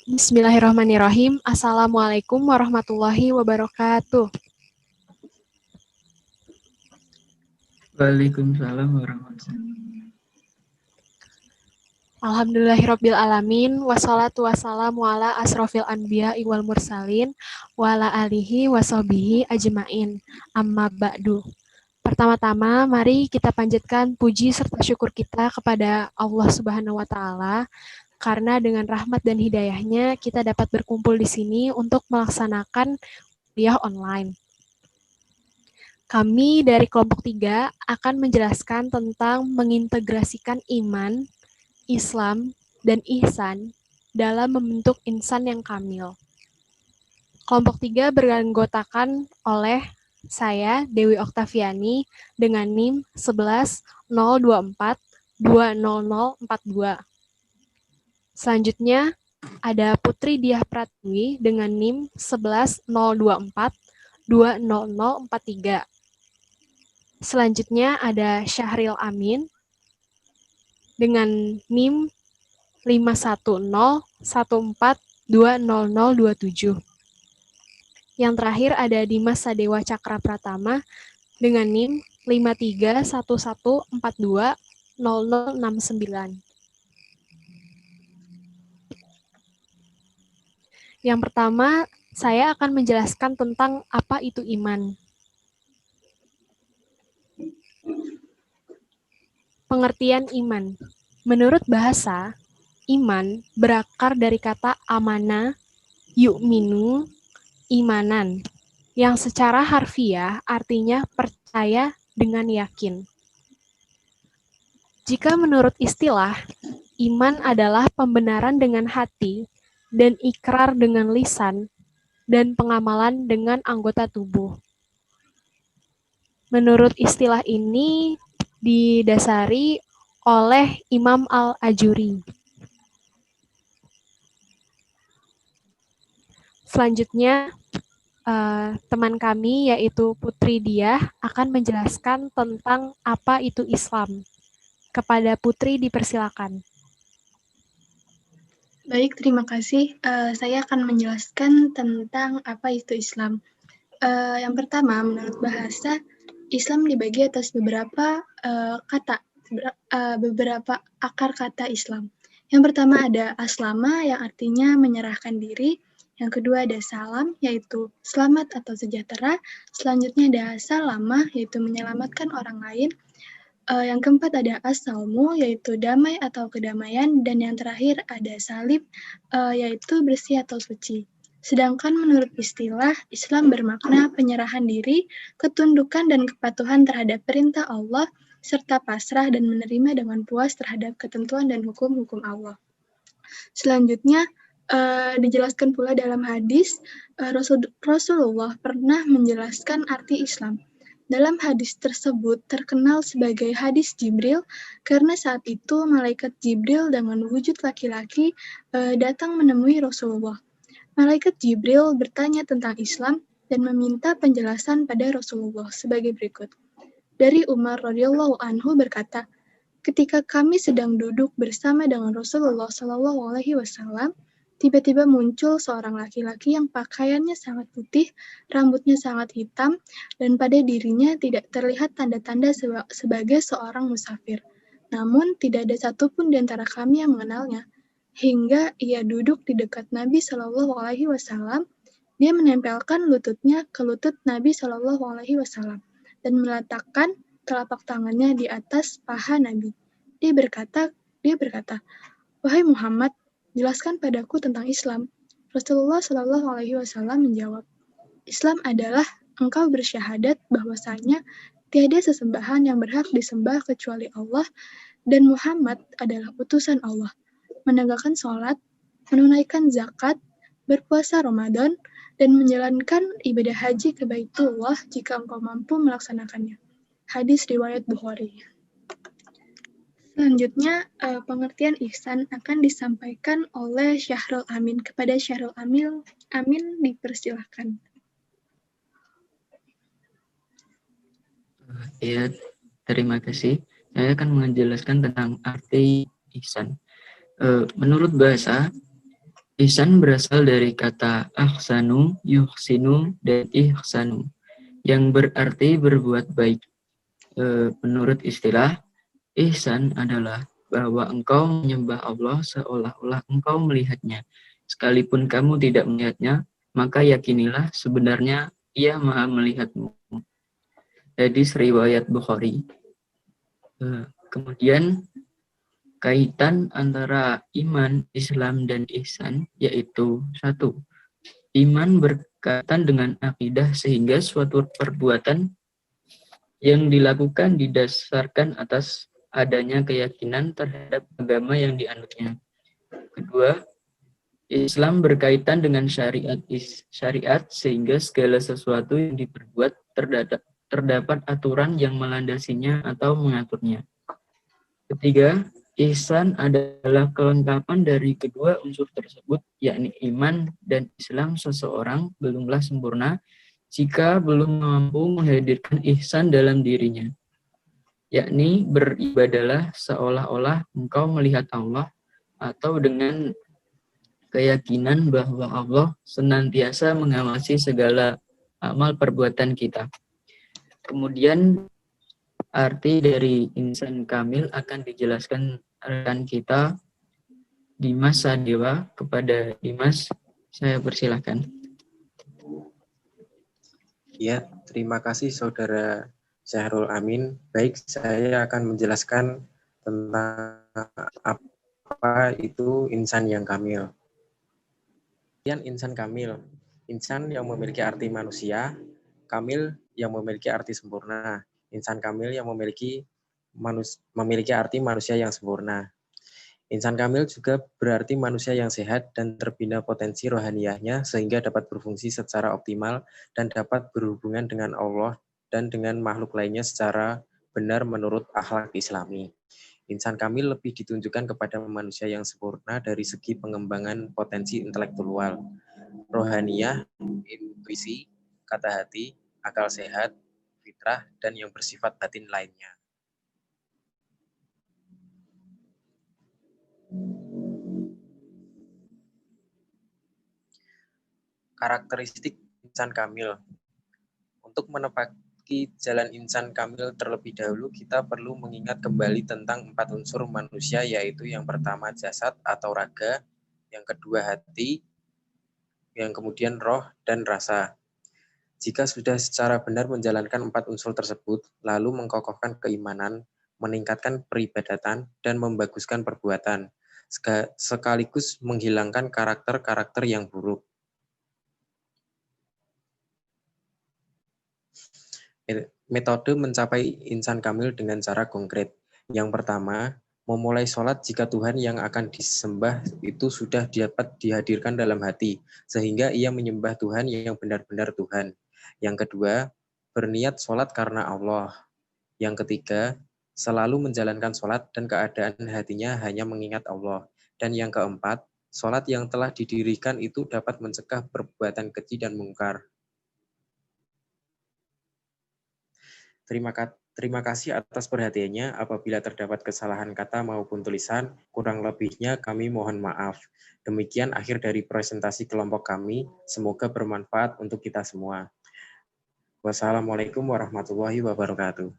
Bismillahirrahmanirrahim. Assalamualaikum warahmatullahi wabarakatuh. Waalaikumsalam warahmatullahi wabarakatuh. Alhamdulillahirabbil alamin wassalatu wassalamu ala asrofil anbiya wal mursalin wa ala alihi washabihi ajmain. Amma ba'du. Pertama-tama mari kita panjatkan puji serta syukur kita kepada Allah Subhanahu wa taala karena dengan rahmat dan hidayahnya kita dapat berkumpul di sini untuk melaksanakan kuliah online. Kami dari kelompok 3 akan menjelaskan tentang mengintegrasikan iman, Islam, dan ihsan dalam membentuk insan yang kamil. Kelompok 3 beranggotakan oleh saya, Dewi Oktaviani, dengan NIM 11.024.20042. Selanjutnya, ada Putri Diah Pratiwi dengan NIM 11.024.20043. Selanjutnya ada Syahril Amin dengan NIM 51014200027. Yang terakhir ada Dimas Sadewa Cakra Pratama dengan NIM 5311420069. Yang pertama, saya akan menjelaskan tentang apa itu iman. Pengertian iman. Menurut bahasa, iman berakar dari kata amana, yu'minu, imanan, yang secara harfiah artinya percaya dengan yakin. Jika menurut istilah, iman adalah pembenaran dengan hati dan ikrar dengan lisan dan pengamalan dengan anggota tubuh. Menurut istilah ini didasari oleh Imam Al-Ajuri. Selanjutnya, teman kami yaitu Putri Diah akan menjelaskan tentang apa itu Islam. Kepada Putri dipersilakan. Baik, terima kasih. Saya akan menjelaskan tentang apa itu Islam. Yang pertama, menurut bahasa, Islam dibagi atas beberapa kata, beberapa akar kata Islam. Yang pertama ada aslama yang artinya menyerahkan diri. Yang kedua ada salam, yaitu selamat atau sejahtera. Selanjutnya ada salama, yaitu menyelamatkan orang lain. Yang keempat ada as-salmu, yaitu damai atau kedamaian. Dan yang terakhir ada salib, yaitu bersih atau suci. Sedangkan menurut istilah, Islam bermakna penyerahan diri, ketundukan dan kepatuhan terhadap perintah Allah, serta pasrah dan menerima dengan puas terhadap ketentuan dan hukum-hukum Allah. Selanjutnya, dijelaskan pula dalam hadis, Rasulullah pernah menjelaskan arti Islam. Dalam hadis tersebut terkenal sebagai hadis Jibril, karena saat itu malaikat Jibril dengan wujud laki-laki datang menemui Rasulullah. Malaikat Jibril bertanya tentang Islam dan meminta penjelasan pada Rasulullah sebagai berikut. Dari Umar radhiyallahu anhu berkata, ketika kami sedang duduk bersama dengan Rasulullah SAW, tiba-tiba muncul seorang laki-laki yang pakaiannya sangat putih, rambutnya sangat hitam, dan pada dirinya tidak terlihat tanda-tanda sebagai seorang musafir. Namun tidak ada satupun di antara kami yang mengenalnya. Hingga ia duduk di dekat Nabi SAW, dia menempelkan lututnya ke lutut Nabi SAW dan meletakkan telapak tangannya di atas paha Nabi. Dia berkata, "Wahai Muhammad, jelaskan padaku tentang Islam." Rasulullah SAW menjawab, "Islam adalah engkau bersyahadat bahwasanya tiada sesembahan yang berhak disembah kecuali Allah dan Muhammad adalah utusan Allah, menegakkan sholat, menunaikan zakat, berpuasa Ramadan, dan menjalankan ibadah haji ke Baitullah jika engkau mampu melaksanakannya." Hadis riwayat Bukhari. Selanjutnya, pengertian ihsan akan disampaikan oleh Syahril Amin. Kepada Syahril Amin dipersilahkan. Ya, terima kasih. Saya akan menjelaskan tentang arti ihsan. Menurut bahasa, Ihsan berasal dari kata ahsanu, yuhsinu, dan ihsanu, yang berarti berbuat baik. Menurut istilah, ihsan adalah bahwa engkau menyembah Allah seolah-olah engkau melihatnya. Sekalipun kamu tidak melihatnya, maka yakinilah sebenarnya ia maha melihatmu. Hadis riwayat Bukhari. Kemudian kaitan antara iman, Islam, dan ihsan, yaitu 1. Iman berkaitan dengan akidah sehingga suatu perbuatan yang dilakukan didasarkan atas adanya keyakinan terhadap agama yang dianutnya. Kedua, Islam berkaitan dengan syariat sehingga segala sesuatu yang diperbuat terdapat aturan yang melandasinya atau mengaturnya. Ketiga, ihsan adalah kelengkapan dari kedua unsur tersebut, yakni iman dan Islam seseorang belumlah sempurna jika belum mampu menghadirkan ihsan dalam dirinya, yakni beribadahlah seolah-olah engkau melihat Allah, atau dengan keyakinan bahwa Allah senantiasa mengawasi segala amal perbuatan kita. Kemudian arti dari insan kamil akan dijelaskan rekan kita Dimas Sadewa. Kepada Dimas, saya persilahkan. Ya, terima kasih Saudara Syahrul Amin. Baik, saya akan menjelaskan tentang apa itu insan yang kamil. Insan kamil, insan yang memiliki arti manusia, kamil yang memiliki arti sempurna. Insan kamil yang memiliki arti manusia yang sempurna. Insan kamil juga berarti manusia yang sehat dan terbina potensi rohaniyahnya sehingga dapat berfungsi secara optimal dan dapat berhubungan dengan Allah dan dengan makhluk lainnya secara benar menurut akhlak Islami. Insan kamil lebih ditunjukkan kepada manusia yang sempurna dari segi pengembangan potensi intelektual, rohaniyah, intuisi, kata hati, akal sehat, fitrah, dan yang bersifat batin lainnya. Karakteristik insan kamil. Untuk menepati jalan insan kamil terlebih dahulu, kita perlu mengingat kembali tentang 4 unsur manusia, yaitu yang pertama jasad atau raga, yang kedua hati, yang kemudian roh dan rasa. Jika sudah secara benar menjalankan 4 unsur tersebut, lalu mengkokohkan keimanan, meningkatkan peribadatan, dan membaguskan perbuatan, sekaligus menghilangkan karakter-karakter yang buruk. Metode mencapai insan kamil dengan cara konkret. Yang pertama, memulai sholat jika Tuhan yang akan disembah itu sudah dapat dihadirkan dalam hati, sehingga ia menyembah Tuhan yang benar-benar Tuhan. Yang kedua, berniat sholat karena Allah. Yang ketiga, selalu menjalankan sholat dan keadaan hatinya hanya mengingat Allah. Dan yang keempat, sholat yang telah didirikan itu dapat mencegah perbuatan keji dan mungkar. Terima kasih atas perhatiannya. Apabila terdapat kesalahan kata maupun tulisan, kurang lebihnya kami mohon maaf. Demikian akhir dari presentasi kelompok kami. Semoga bermanfaat untuk kita semua. Wassalamualaikum warahmatullahi wabarakatuh.